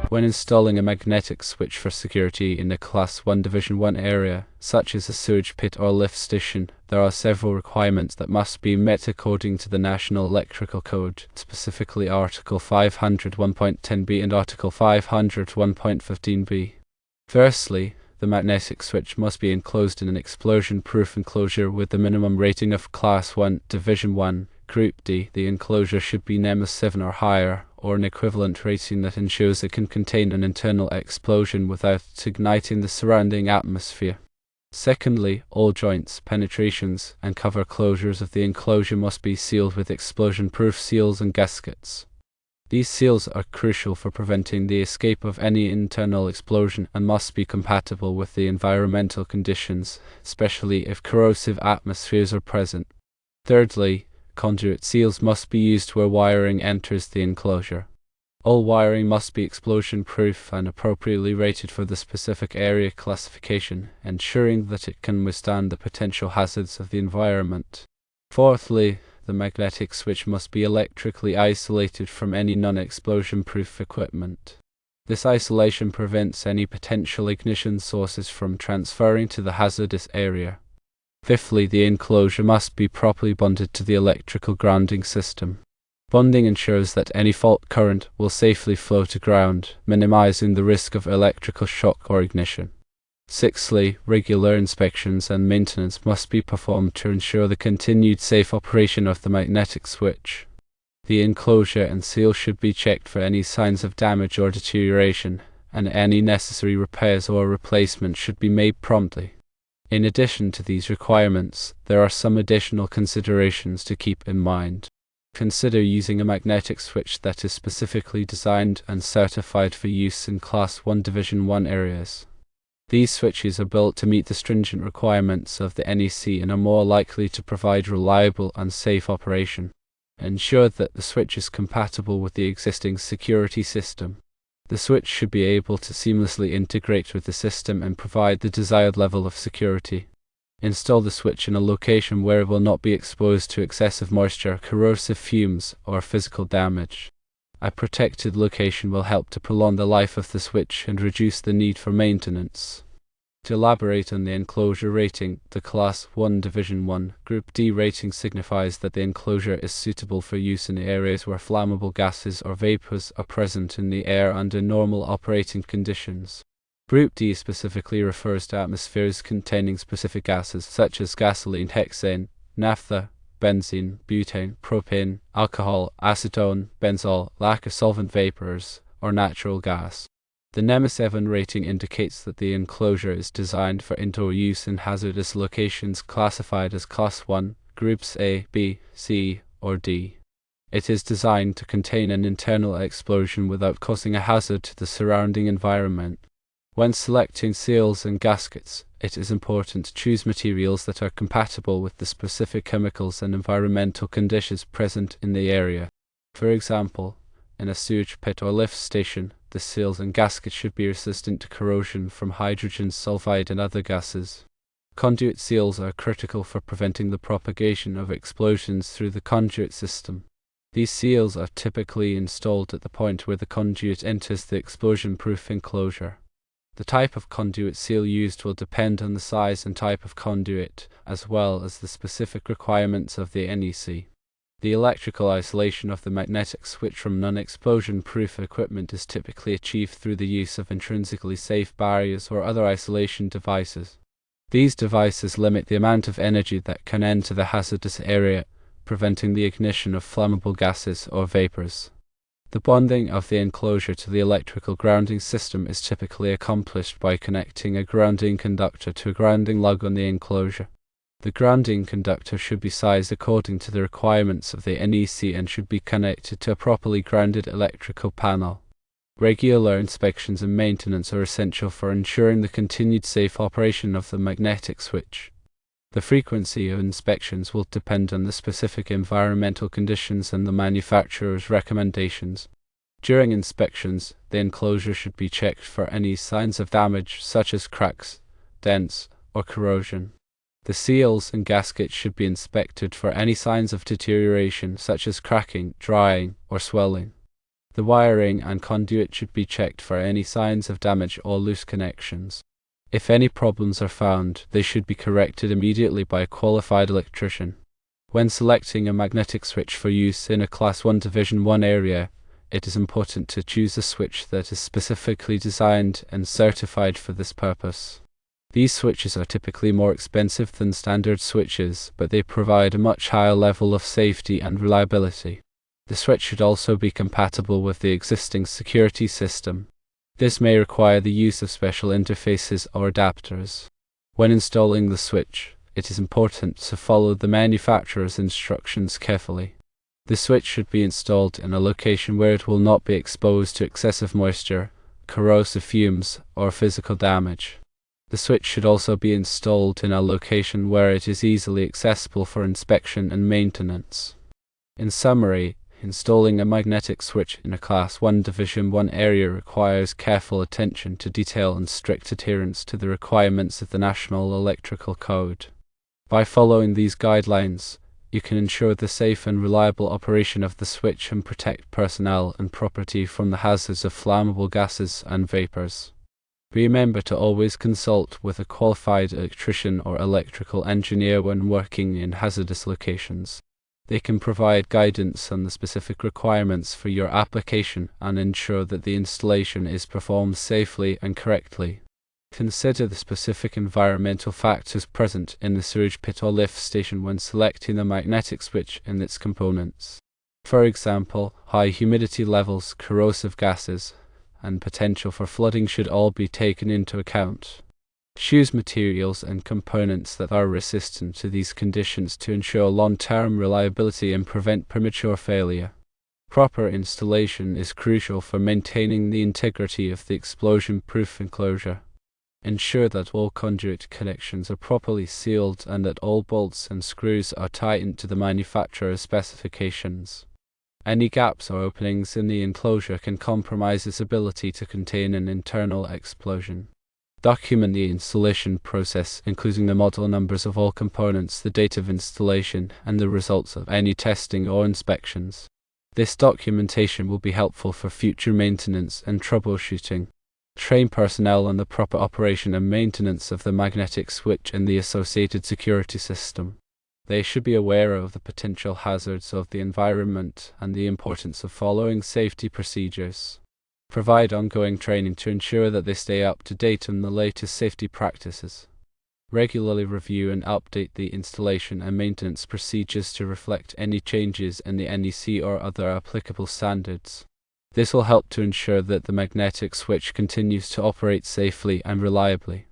When installing a magnetic switch for security in a Class 1 Division 1 area, such as a sewage pit or lift station, there are several requirements that must be met according to the National Electrical Code, specifically Article 501.10b and Article 501.15b. Firstly, the magnetic switch must be enclosed in an explosion-proof enclosure with a minimum rating of Class 1 Division 1. Group D. The enclosure should be NEC 7 or higher, or an equivalent rating that ensures it can contain an internal explosion without igniting the surrounding atmosphere. Secondly, all joints, penetrations, and cover closures of the enclosure must be sealed with explosion-proof seals and gaskets. These seals are crucial for preventing the escape of any internal explosion and must be compatible with the environmental conditions, especially if corrosive atmospheres are present. Thirdly, conduit seals must be used where wiring enters the enclosure. All wiring must be explosion-proof and appropriately rated for the specific area classification, ensuring that it can withstand the potential hazards of the environment. Fourthly, the magnetic switch must be electrically isolated from any non-explosion-proof equipment. This isolation prevents any potential ignition sources from transferring to the hazardous area. Fifthly, the enclosure must be properly bonded to the electrical grounding system. Bonding ensures that any fault current will safely flow to ground, minimizing the risk of electrical shock or ignition. Sixthly, regular inspections and maintenance must be performed to ensure the continued safe operation of the magnetic switch. The enclosure and seal should be checked for any signs of damage or deterioration, and any necessary repairs or replacements should be made promptly. In addition to these requirements, there are some additional considerations to keep in mind. Consider using a magnetic switch that is specifically designed and certified for use in Class 1 Division 1 areas. These switches are built to meet the stringent requirements of the NEC and are more likely to provide reliable and safe operation. Ensure that the switch is compatible with the existing security system. The switch should be able to seamlessly integrate with the system and provide the desired level of security. Install the switch in a location where it will not be exposed to excessive moisture, corrosive fumes, or physical damage. A protected location will help to prolong the life of the switch and reduce the need for maintenance. To elaborate on the enclosure rating, the Class 1 Division 1 Group D rating signifies that the enclosure is suitable for use in areas where flammable gases or vapors are present in the air under normal operating conditions. Group D specifically refers to atmospheres containing specific gases such as gasoline, hexane, naphtha, benzene, butane, propane, alcohol, acetone, benzol, lacquer solvent vapors, or natural gas. The NEC 7 rating indicates that the enclosure is designed for indoor use in hazardous locations classified as Class 1, Groups A, B, C, or D. It is designed to contain an internal explosion without causing a hazard to the surrounding environment. When selecting seals and gaskets, it is important to choose materials that are compatible with the specific chemicals and environmental conditions present in the area. For example, in a sewage pit or lift station, the seals and gaskets should be resistant to corrosion from hydrogen sulfide and other gases. Conduit seals are critical for preventing the propagation of explosions through the conduit system. These seals are typically installed at the point where the conduit enters the explosion-proof enclosure. The type of conduit seal used will depend on the size and type of conduit, as well as the specific requirements of the NEC. The electrical isolation of the magnetic switch from non-explosion-proof equipment is typically achieved through the use of intrinsically safe barriers or other isolation devices. These devices limit the amount of energy that can enter the hazardous area, preventing the ignition of flammable gases or vapors. The bonding of the enclosure to the electrical grounding system is typically accomplished by connecting a grounding conductor to a grounding lug on the enclosure. The grounding conductor should be sized according to the requirements of the NEC and should be connected to a properly grounded electrical panel. Regular inspections and maintenance are essential for ensuring the continued safe operation of the magnetic switch. The frequency of inspections will depend on the specific environmental conditions and the manufacturer's recommendations. During inspections, the enclosure should be checked for any signs of damage such as cracks, dents, or corrosion. The seals and gaskets should be inspected for any signs of deterioration such as cracking, drying, or swelling. The wiring and conduit should be checked for any signs of damage or loose connections. If any problems are found, they should be corrected immediately by a qualified electrician. When selecting a magnetic switch for use in a Class 1 Division 1 area, it is important to choose a switch that is specifically designed and certified for this purpose. These switches are typically more expensive than standard switches, but they provide a much higher level of safety and reliability. The switch should also be compatible with the existing security system. This may require the use of special interfaces or adapters. When installing the switch, it is important to follow the manufacturer's instructions carefully. The switch should be installed in a location where it will not be exposed to excessive moisture, corrosive fumes, or physical damage. The switch should also be installed in a location where it is easily accessible for inspection and maintenance. In summary, installing a magnetic switch in a Class 1 Division 1 area requires careful attention to detail and strict adherence to the requirements of the National Electrical Code. By following these guidelines, you can ensure the safe and reliable operation of the switch and protect personnel and property from the hazards of flammable gases and vapors. Remember to always consult with a qualified electrician or electrical engineer when working in hazardous locations. They can provide guidance on the specific requirements for your application and ensure that the installation is performed safely and correctly. Consider the specific environmental factors present in the sewage pit or lift station when selecting the magnetic switch and its components. For example, high humidity levels, corrosive gases, and potential for flooding should all be taken into account. Choose materials and components that are resistant to these conditions to ensure long-term reliability and prevent premature failure. Proper installation is crucial for maintaining the integrity of the explosion-proof enclosure. Ensure that all conduit connections are properly sealed and that all bolts and screws are tightened to the manufacturer's specifications. Any gaps or openings in the enclosure can compromise its ability to contain an internal explosion. Document the installation process, including the model numbers of all components, the date of installation, and the results of any testing or inspections. This documentation will be helpful for future maintenance and troubleshooting. Train personnel on the proper operation and maintenance of the magnetic switch and the associated security system. They should be aware of the potential hazards of the environment and the importance of following safety procedures. Provide ongoing training to ensure that they stay up to date on the latest safety practices. Regularly review and update the installation and maintenance procedures to reflect any changes in the NEC or other applicable standards. This will help to ensure that the magnetic switch continues to operate safely and reliably.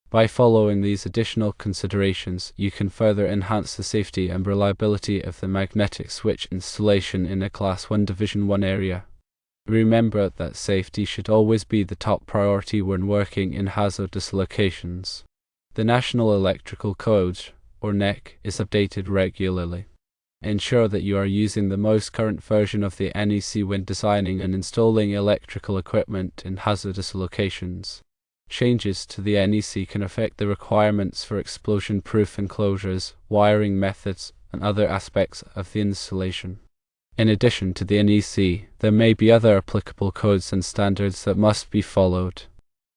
By following these additional considerations, you can further enhance the safety and reliability of the magnetic switch installation in a Class 1 Division 1 area. Remember that safety should always be the top priority when working in hazardous locations. The National Electrical Code, or NEC, is updated regularly. Ensure that you are using the most current version of the NEC when designing and installing electrical equipment in hazardous locations. Changes to the NEC can affect the requirements for explosion-proof enclosures, wiring methods, and other aspects of the installation. In addition to the NEC, there may be other applicable codes and standards that must be followed.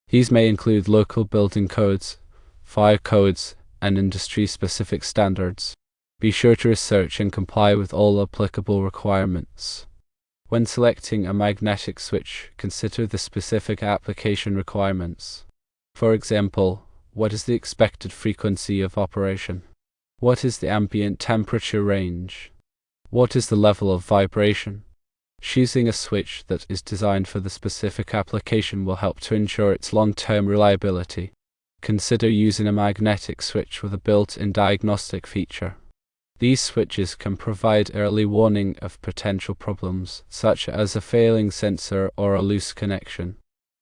These may include local building codes, fire codes, and industry-specific standards. Be sure to research and comply with all applicable requirements. When selecting a magnetic switch, consider the specific application requirements. For example, what is the expected frequency of operation? What is the ambient temperature range? What is the level of vibration? Choosing a switch that is designed for the specific application will help to ensure its long-term reliability. Consider using a magnetic switch with a built-in diagnostic feature. These switches can provide early warning of potential problems, such as a failing sensor or a loose connection.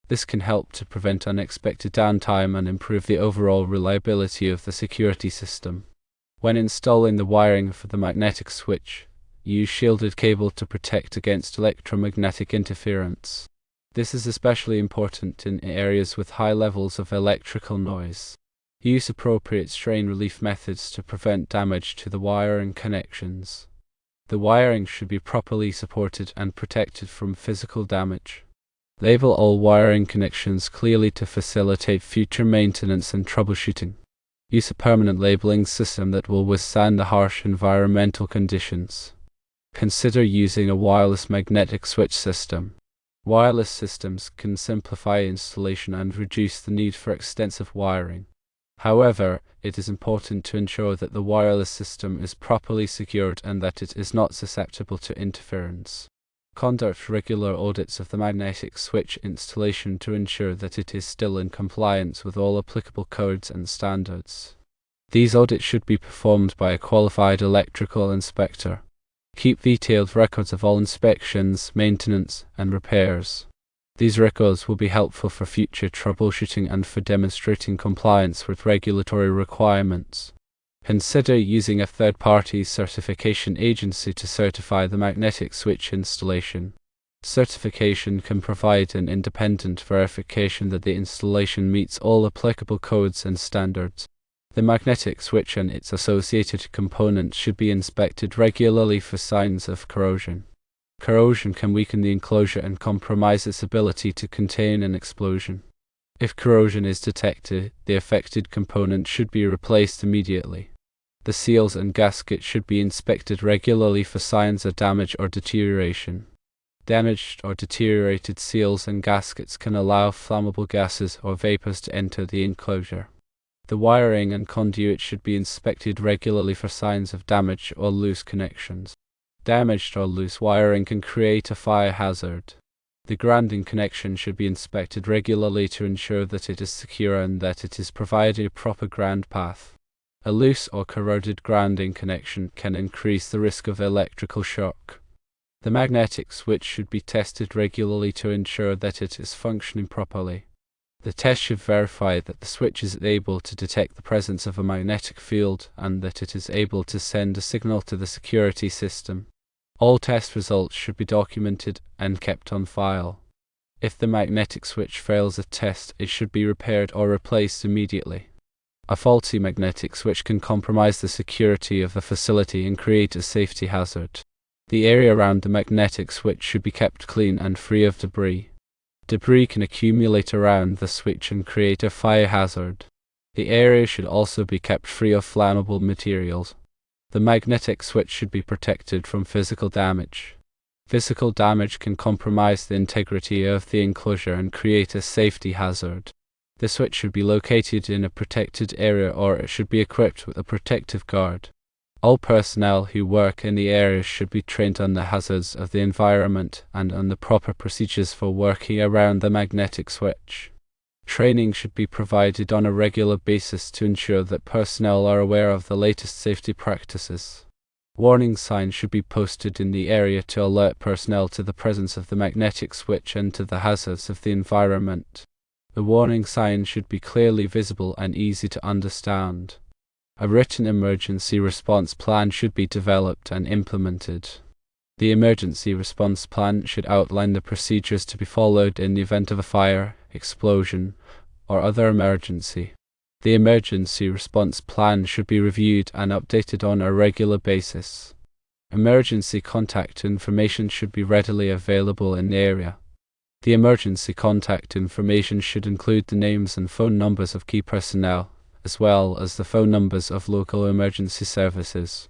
This can help to prevent unexpected downtime and improve the overall reliability of the security system. When installing the wiring for the magnetic switch, use shielded cable to protect against electromagnetic interference. This is especially important in areas with high levels of electrical noise. Use appropriate strain relief methods to prevent damage to the wire and connections. The wiring should be properly supported and protected from physical damage. Label all wiring connections clearly to facilitate future maintenance and troubleshooting. Use a permanent labeling system that will withstand the harsh environmental conditions. Consider using a wireless magnetic switch system. Wireless systems can simplify installation and reduce the need for extensive wiring. However, it is important to ensure that the wireless system is properly secured and that it is not susceptible to interference. Conduct regular audits of the magnetic switch installation to ensure that it is still in compliance with all applicable codes and standards. These audits should be performed by a qualified electrical inspector. Keep detailed records of all inspections, maintenance, and repairs. These records will be helpful for future troubleshooting and for demonstrating compliance with regulatory requirements. Consider using a third-party certification agency to certify the magnetic switch installation. Certification can provide an independent verification that the installation meets all applicable codes and standards. The magnetic switch and its associated components should be inspected regularly for signs of corrosion. Corrosion can weaken the enclosure and compromise its ability to contain an explosion. If corrosion is detected, the affected component should be replaced immediately. The seals and gaskets should be inspected regularly for signs of damage or deterioration. Damaged or deteriorated seals and gaskets can allow flammable gases or vapors to enter the enclosure. The wiring and conduit should be inspected regularly for signs of damage or loose connections. Damaged or loose wiring can create a fire hazard. The grounding connection should be inspected regularly to ensure that it is secure and that it is provided a proper ground path. A loose or corroded grounding connection can increase the risk of electrical shock. The magnetic switch should be tested regularly to ensure that it is functioning properly. The test should verify that the switch is able to detect the presence of a magnetic field and that it is able to send a signal to the security system. All test results should be documented and kept on file. If the magnetic switch fails a test, it should be repaired or replaced immediately. A faulty magnetic switch can compromise the security of the facility and create a safety hazard. The area around the magnetic switch should be kept clean and free of debris. Debris can accumulate around the switch and create a fire hazard. The area should also be kept free of flammable materials. The magnetic switch should be protected from physical damage. Physical damage can compromise the integrity of the enclosure and create a safety hazard. The switch should be located in a protected area or it should be equipped with a protective guard. All personnel who work in the area should be trained on the hazards of the environment and on the proper procedures for working around the magnetic switch. Training should be provided on a regular basis to ensure that personnel are aware of the latest safety practices. Warning signs should be posted in the area to alert personnel to the presence of the magnetic switch and to the hazards of the environment. The warning sign should be clearly visible and easy to understand. A written emergency response plan should be developed and implemented. The emergency response plan should outline the procedures to be followed in the event of a fire, explosion, or other emergency. The emergency response plan should be reviewed and updated on a regular basis. Emergency contact information should be readily available in the area. The emergency contact information should include the names and phone numbers of key personnel, as well as the phone numbers of local emergency services.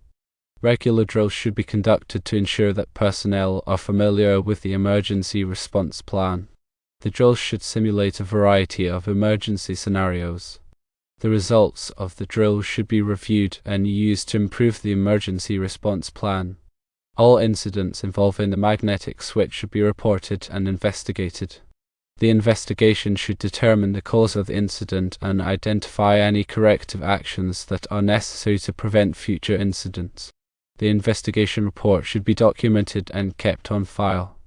Regular drills should be conducted to ensure that personnel are familiar with the emergency response plan. The drills should simulate a variety of emergency scenarios. The results of the drills should be reviewed and used to improve the emergency response plan. All incidents involving the magnetic switch should be reported and investigated. The investigation should determine the cause of the incident and identify any corrective actions that are necessary to prevent future incidents. The investigation report should be documented and kept on file.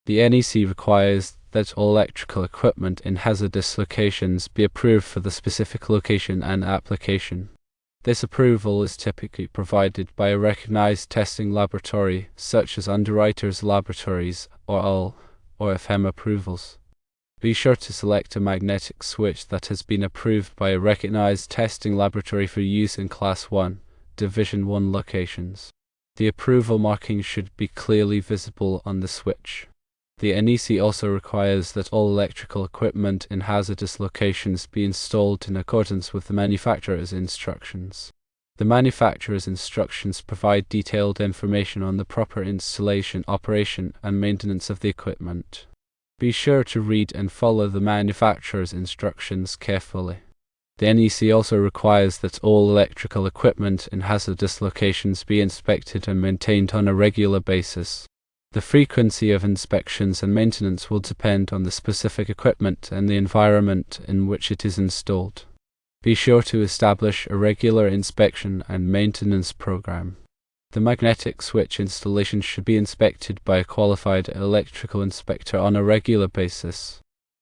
The NEC requires that all electrical equipment in hazardous locations be approved for the specific location and application. This approval is typically provided by a recognized testing laboratory, such as Underwriters Laboratories or ALL, or FM approvals. Be sure to select a magnetic switch that has been approved by a recognized testing laboratory for use in Class 1, Division 1 locations. The approval marking should be clearly visible on the switch. The NEC also requires that all electrical equipment in hazardous locations be installed in accordance with the manufacturer's instructions. The manufacturer's instructions provide detailed information on the proper installation, operation, and maintenance of the equipment. Be sure to read and follow the manufacturer's instructions carefully. The NEC also requires that all electrical equipment in hazardous locations be inspected and maintained on a regular basis. The frequency of inspections and maintenance will depend on the specific equipment and the environment in which it is installed. Be sure to establish a regular inspection and maintenance program. The magnetic switch installation should be inspected by a qualified electrical inspector on a regular basis.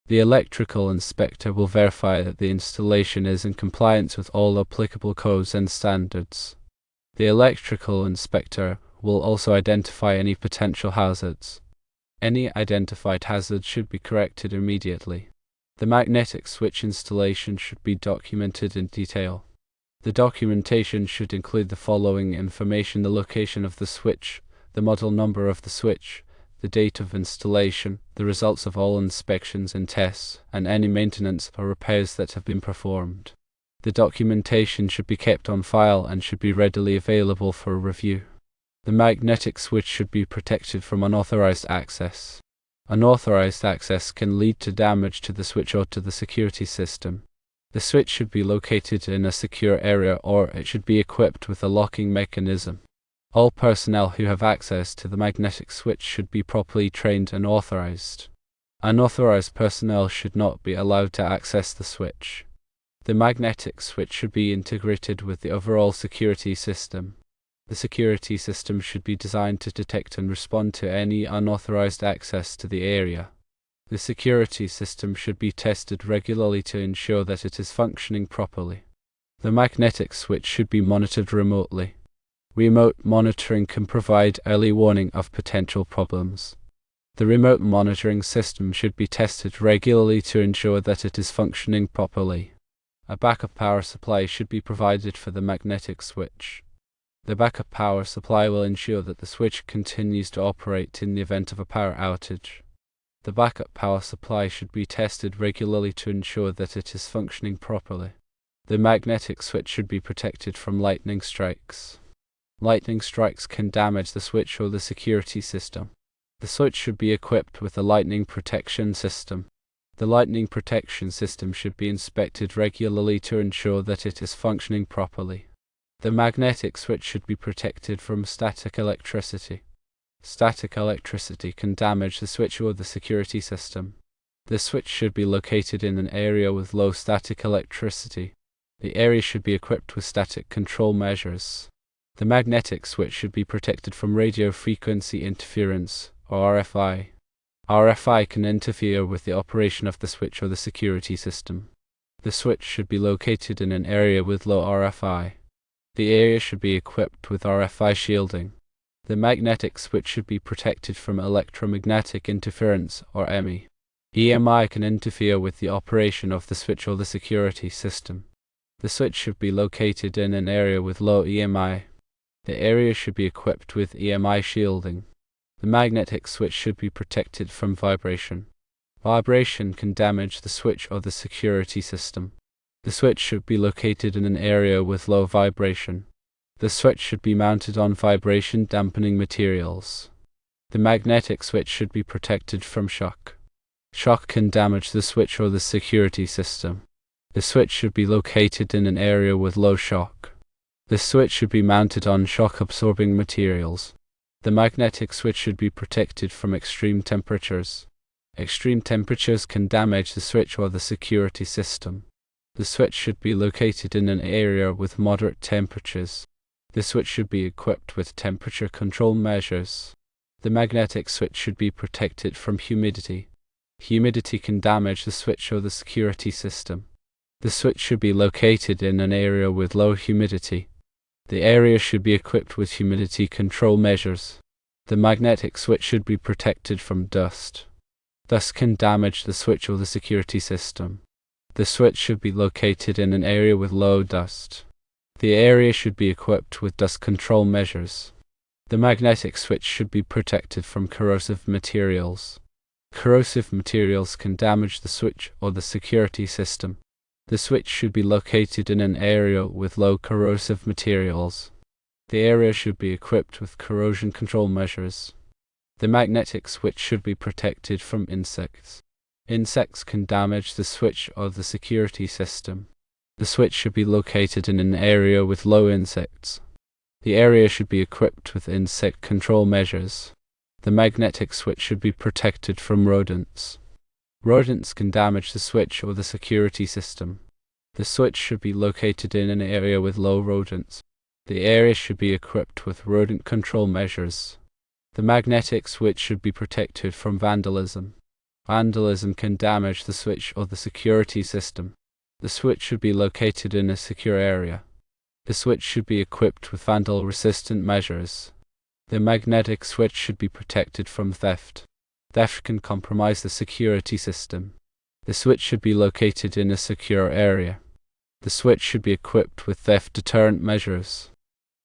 The electrical inspector will verify that the installation is in compliance with all applicable codes and standards. The electrical inspector will also identify any potential hazards. Any identified hazard should be corrected immediately. The magnetic switch installation should be documented in detail. The documentation should include the following information: the location of the switch, the model number of the switch, the date of installation, the results of all inspections and tests, and any maintenance or repairs that have been performed. The documentation should be kept on file and should be readily available for review. The magnetic switch should be protected from unauthorized access. Unauthorized access can lead to damage to the switch or to the security system. The switch should be located in a secure area, or it should be equipped with a locking mechanism. All personnel who have access to the magnetic switch should be properly trained and authorized. Unauthorized personnel should not be allowed to access the switch. The magnetic switch should be integrated with the overall security system. The security system should be designed to detect and respond to any unauthorized access to the area. The security system should be tested regularly to ensure that it is functioning properly. The magnetic switch should be monitored remotely. Remote monitoring can provide early warning of potential problems. The remote monitoring system should be tested regularly to ensure that it is functioning properly. A backup power supply should be provided for the magnetic switch. The backup power supply will ensure that the switch continues to operate in the event of a power outage. The backup power supply should be tested regularly to ensure that it is functioning properly. The magnetic switch should be protected from lightning strikes. Lightning strikes can damage the switch or the security system. The switch should be equipped with a lightning protection system. The lightning protection system should be inspected regularly to ensure that it is functioning properly. The magnetic switch should be protected from static electricity. Static electricity can damage the switch or the security system. The switch should be located in an area with low static electricity. The area should be equipped with static control measures. The magnetic switch should be protected from radio frequency interference, or RFI. RFI can interfere with the operation of the switch or the security system. The switch should be located in an area with low RFI. The area should be equipped with RFI shielding. The magnetic switch should be protected from electromagnetic interference, or EMI. EMI can interfere with the operation of the switch or the security system. The switch should be located in an area with low EMI. The area should be equipped with EMI shielding. The magnetic switch should be protected from vibration. Vibration can damage the switch or the security system. The switch should be located in an area with low vibration. The switch should be mounted on vibration dampening materials. The magnetic switch should be protected from shock. Shock can damage the switch or the security system. The switch should be located in an area with low shock. The switch should be mounted on shock-absorbing materials. The magnetic switch should be protected from extreme temperatures. Extreme temperatures can damage the switch or the security system. The switch should be located in an area with moderate temperatures. The switch should be equipped with temperature control measures. The magnetic switch should be protected from humidity. Humidity can damage the switch or the security system. The switch should be located in an area with low humidity. The area should be equipped with humidity control measures. The magnetic switch should be protected from dust. Dust can damage the switch or the security system. The switch should be located in an area with low dust. The area should be equipped with dust control measures. The magnetic switch should be protected from corrosive materials. Corrosive materials can damage the switch or the security system. The switch should be located in an area with low corrosive materials. The area should be equipped with corrosion control measures. The magnetic switch should be protected from insects. Insects can damage the switch or the security system. The switch should be located in an area with low insects. The area should be equipped with insect control measures. The magnetic switch should be protected from rodents. Rodents can damage the switch or the security system. The switch should be located in an area with low rodents. The area should be equipped with rodent control measures. The magnetic switch should be protected from vandalism. Vandalism can damage the switch or the security system. The switch should be located in a secure area. The switch should be equipped with vandal-resistant measures. The magnetic switch should be protected from theft. Theft can compromise the security system. The switch should be located in a secure area. The switch should be equipped with theft deterrent measures.